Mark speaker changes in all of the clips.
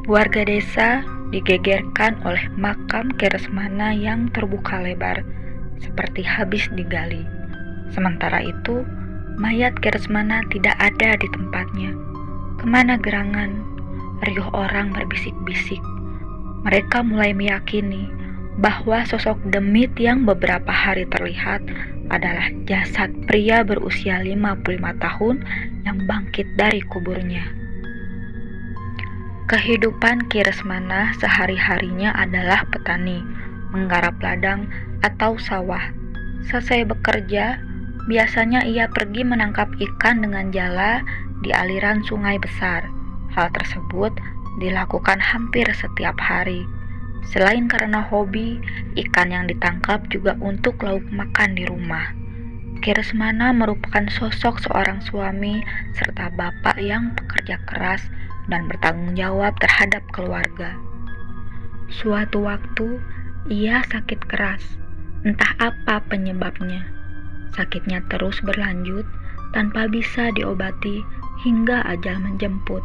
Speaker 1: Warga desa digegerkan oleh makam Kiresmana yang terbuka lebar, seperti habis digali. Sementara itu, mayat Kiresmana tidak ada di tempatnya. Kemana gerangan? Riuh orang berbisik-bisik. Mereka mulai meyakini bahwa sosok demit yang beberapa hari terlihat adalah jasad pria berusia 55 tahun yang bangkit dari kuburnya. Kehidupan Kiresmana sehari-harinya adalah petani, menggarap ladang atau sawah. Selesai bekerja, biasanya ia pergi menangkap ikan dengan jala di aliran sungai besar. Hal tersebut dilakukan hampir setiap hari. Selain karena hobi, ikan yang ditangkap juga untuk lauk makan di rumah. Kiresmana merupakan sosok seorang suami serta bapak yang pekerja keras dan bertanggung jawab terhadap keluarga. Suatu waktu, ia sakit keras. Entah apa penyebabnya. Sakitnya terus berlanjut tanpa bisa diobati hingga ajal menjemput.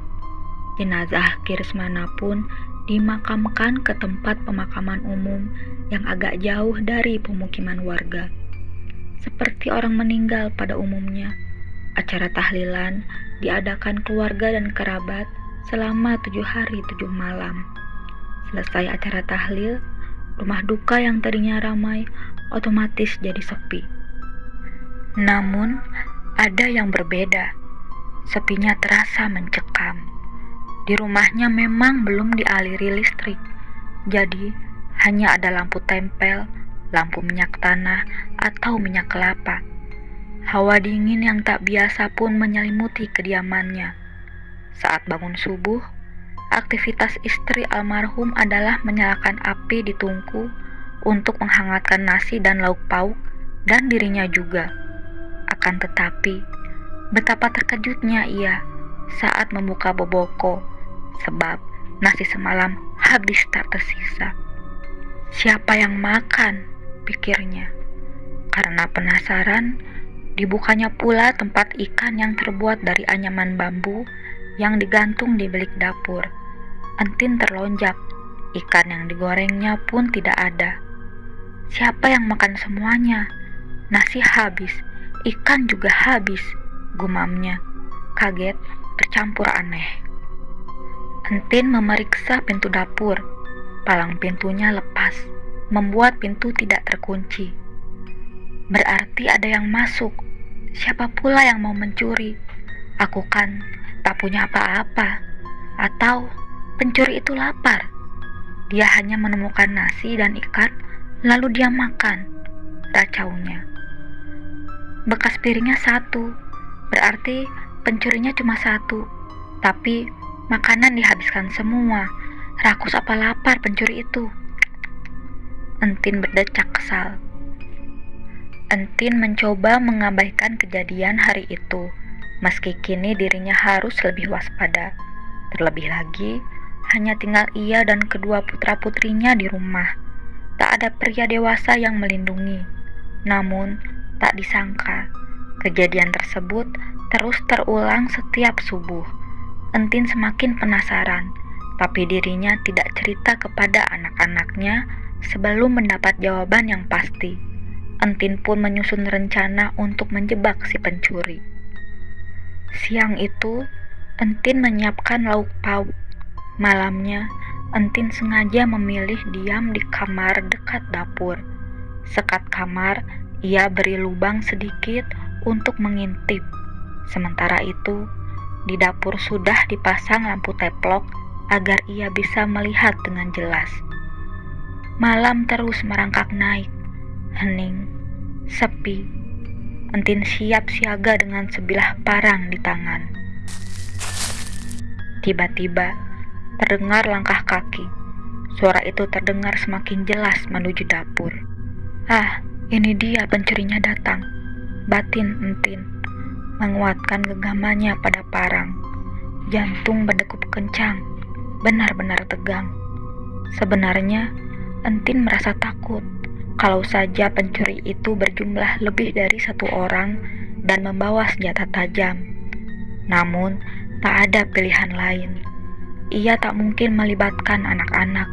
Speaker 1: Jenazah Kiresmana pun dimakamkan ke tempat pemakaman umum yang agak jauh dari pemukiman warga. Seperti orang meninggal pada umumnya, acara tahlilan diadakan keluarga dan kerabat selama 7 hari 7 malam. Selesai acara tahlil, rumah duka yang tadinya ramai otomatis jadi sepi. Namun, ada yang berbeda. Sepinya terasa mencekam. Di rumahnya memang belum dialiri listrik, jadi hanya ada lampu tempel, lampu minyak tanah, atau minyak kelapa. Hawa dingin yang tak biasa pun menyelimuti kediamannya. Saat bangun subuh, aktivitas istri almarhum adalah menyalakan api di tungku untuk menghangatkan nasi dan lauk pauk dan dirinya juga. Akan tetapi, betapa terkejutnya ia saat membuka boboko, sebab nasi semalam habis tak tersisa. Siapa yang makan? Pikirnya. Karena penasaran, dibukanya pula tempat ikan yang terbuat dari anyaman bambu yang digantung di bilik dapur. Entin terlonjak, ikan yang digorengnya pun tidak ada. Siapa yang makan semuanya? Nasi habis, ikan juga habis, gumamnya. Kaget, bercampur aneh. Entin memeriksa pintu dapur. Palang pintunya lepas, membuat pintu tidak terkunci. Berarti ada yang masuk. Siapa pula yang mau mencuri? Aku kan tak punya apa-apa. Atau pencuri itu lapar. Dia hanya menemukan nasi dan ikan, lalu dia makan, racaunya. Bekas piringnya satu, berarti pencurinya cuma satu. Tapi makanan dihabiskan semua. Rakus apa lapar pencuri itu? Entin berdecak kesal. Entin mencoba mengabaikan kejadian hari itu, meski kini dirinya harus lebih waspada. Terlebih lagi, hanya tinggal ia dan kedua putra-putrinya di rumah. Tak ada pria dewasa yang melindungi. Namun, tak disangka, kejadian tersebut terus terulang setiap subuh. Entin semakin penasaran, tapi dirinya tidak cerita kepada anak-anaknya sebelum mendapat jawaban yang pasti. Entin pun menyusun rencana untuk menjebak si pencuri. Siang itu, Entin menyiapkan lauk pauk. Malamnya, Entin sengaja memilih diam di kamar dekat dapur. Sekat kamar, ia beri lubang sedikit untuk mengintip. Sementara itu, di dapur sudah dipasang lampu teplok agar ia bisa melihat dengan jelas. Malam terus merangkak naik, hening, sepi. Entin siap siaga dengan sebilah parang di tangan. Tiba-tiba, terdengar langkah kaki. Suara itu terdengar semakin jelas menuju dapur. Ah, ini dia pencurinya datang, batin Entin, menguatkan genggamannya pada parang. Jantung berdegup kencang, benar-benar tegang. Sebenarnya, Entin merasa takut kalau saja pencuri itu berjumlah lebih dari satu orang dan membawa senjata tajam. Namun, tak ada pilihan lain. ia tak mungkin melibatkan anak-anak.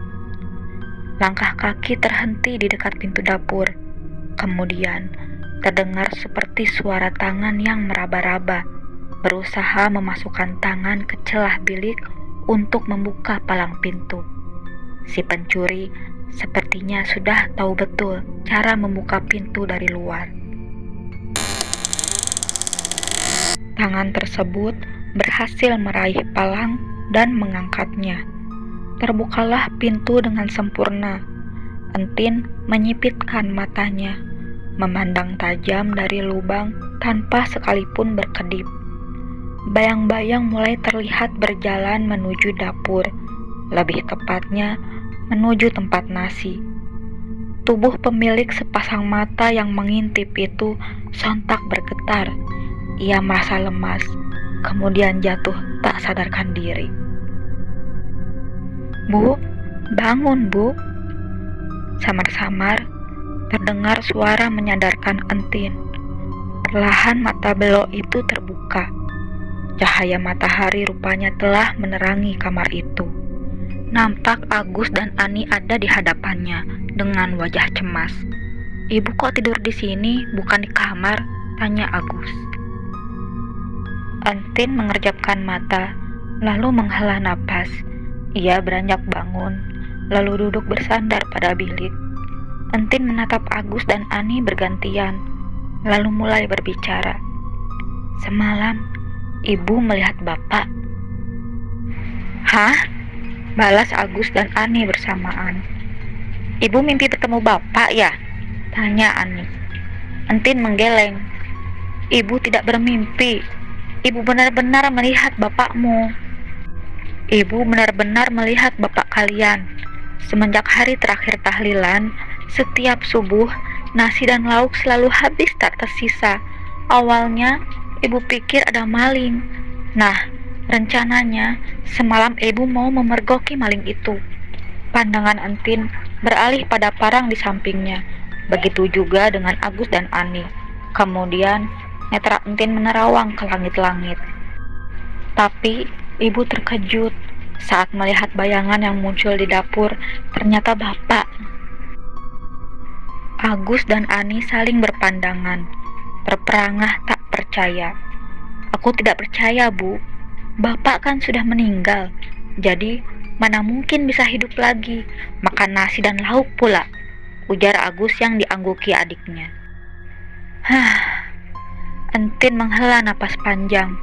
Speaker 1: Langkah kaki terhenti di dekat pintu dapur. Kemudian, terdengar seperti suara tangan yang meraba-raba, berusaha memasukkan tangan ke celah bilik untuk membuka palang pintu. Si pencuri sepertinya sudah tahu betul cara membuka pintu dari luar. Tangan tersebut berhasil meraih palang dan mengangkatnya. Terbukalah pintu dengan sempurna. Entin menyipitkan matanya, memandang tajam dari lubang tanpa sekalipun berkedip. Bayang-bayang mulai terlihat berjalan menuju dapur, lebih tepatnya menuju tempat nasi. Tubuh pemilik sepasang mata yang mengintip itu sontak bergetar. Ia merasa lemas, kemudian jatuh tak sadarkan diri. "Bu, bangun, Bu." Samar-samar terdengar suara menyadarkan Entin. Perlahan mata belok itu terbuka. Cahaya matahari rupanya telah menerangi kamar itu. Nampak Agus dan Ani ada di hadapannya dengan wajah cemas. "Ibu kok tidur di sini, bukan di kamar?" tanya Agus. Entin mengerjapkan mata, lalu menghela napas. Ia beranjak bangun, lalu duduk bersandar pada bilik. Entin menatap Agus dan Ani bergantian, lalu mulai berbicara. "Semalam, Ibu melihat Bapak." "Hah?" balas Agus dan Ani bersamaan. "Ibu mimpi bertemu Bapak ya?" tanya Ani. Entin menggeleng. "Ibu tidak bermimpi. Ibu benar-benar melihat Bapakmu. Ibu benar-benar melihat Bapak kalian. Semenjak hari terakhir tahlilan, setiap subuh, nasi dan lauk selalu habis tak tersisa. Awalnya, Ibu pikir ada maling. Nah, rencananya, semalam Ibu mau memergoki maling itu." Pandangan Entin beralih pada parang di sampingnya. Begitu juga dengan Agus dan Ani. Kemudian, netra Entin menerawang ke langit-langit. Tapi, Ibu terkejut saat melihat bayangan yang muncul di dapur. Ternyata Bapak. Agus dan Ani saling berpandangan, terperangah tak percaya. "Aku tidak percaya, Bu. Bapak kan sudah meninggal. Jadi, mana mungkin bisa hidup lagi, makan nasi dan lauk pula," ujar Agus yang diangguki adiknya. Entin menghela napas panjang.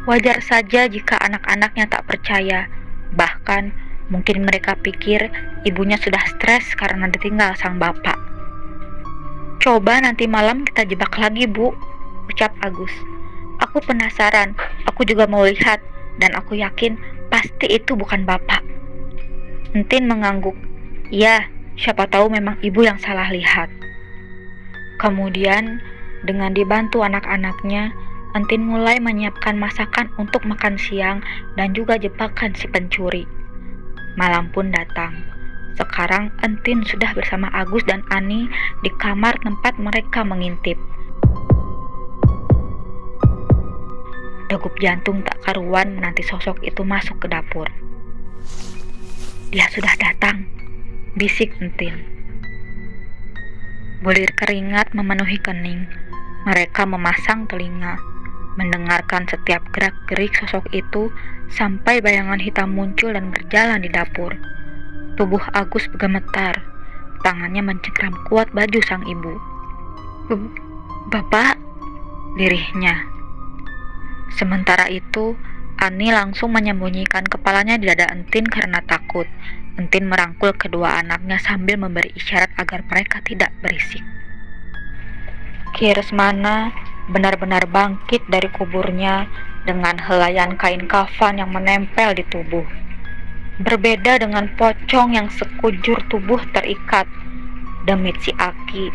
Speaker 1: Wajar saja jika anak-anaknya tak percaya. Bahkan, mungkin mereka pikir ibunya sudah stres karena ditinggal sang bapak. "Coba nanti malam kita jebak lagi, Bu," ucap Agus. "Aku penasaran, aku juga mau lihat, dan aku yakin pasti itu bukan Bapak." Entin mengangguk. "Ya, siapa tahu memang ibu yang salah lihat." Kemudian, dengan dibantu anak-anaknya, Entin mulai menyiapkan masakan untuk makan siang dan juga jebakan si pencuri. Malam pun datang. Sekarang Entin sudah bersama Agus dan Ani di kamar tempat mereka mengintip. Degup jantung tak karuan menanti sosok itu masuk ke dapur. "Dia sudah datang," bisik Entin. Bulir keringat memenuhi kening. Mereka memasang telinga, mendengarkan setiap gerak-gerik sosok itu sampai bayangan hitam muncul dan berjalan di dapur. Tubuh Agus bergemetar, tangannya mencengkram kuat baju sang ibu. Bapak," lirihnya. Sementara itu, Ani langsung menyembunyikan kepalanya di dada Entin karena takut. Entin merangkul kedua anaknya sambil memberi isyarat agar mereka tidak berisik. Ki Resmana benar-benar bangkit dari kuburnya dengan helaian kain kafan yang menempel di tubuh. Berbeda dengan pocong yang sekujur tubuh terikat, demit si Aki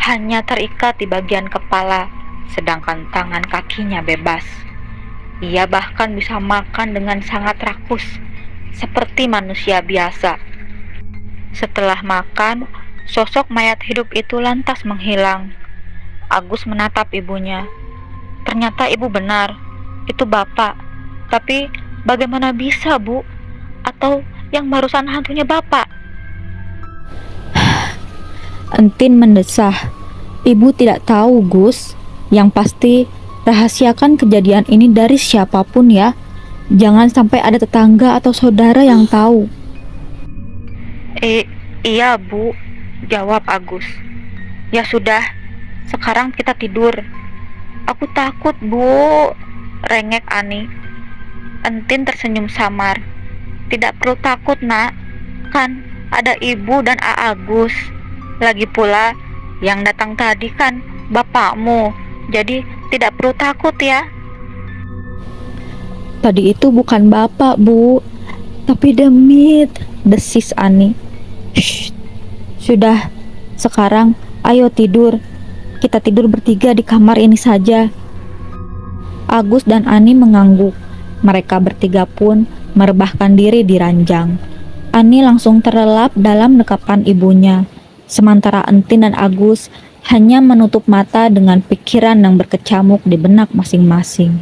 Speaker 1: hanya terikat di bagian kepala, sedangkan tangan kakinya bebas. Ia bahkan bisa makan dengan sangat rakus, seperti manusia biasa. Setelah makan, sosok mayat hidup itu lantas menghilang. Agus menatap ibunya. "Ternyata ibu benar, itu Bapak. Tapi bagaimana bisa, Bu? atau yang barusan hantunya Bapak?
Speaker 2: Entin mendesah. Ibu tidak tahu, Gus. Yang pasti, rahasiakan kejadian ini dari siapapun ya. Jangan sampai ada tetangga atau saudara yang tahu.
Speaker 1: Iya Bu, jawab Agus. Ya sudah, sekarang kita tidur. Aku takut Bu, rengek Ani. Entin tersenyum samar. Tidak perlu takut nak, kan ada ibu dan Agus. Lagi pula yang datang tadi kan bapakmu, jadi tidak perlu takut ya.
Speaker 2: Tadi itu bukan bapak, Bu, tapi demit, desis Ani. Shh, sudah, sekarang ayo tidur. Kita tidur bertiga di kamar ini saja. Agus dan Ani mengangguk. Mereka bertiga pun merebahkan diri di ranjang. Ani langsung terlelap dalam dekapan ibunya, sementara Entin dan Agus hanya menutup mata dengan pikiran yang berkecamuk di benak masing-masing.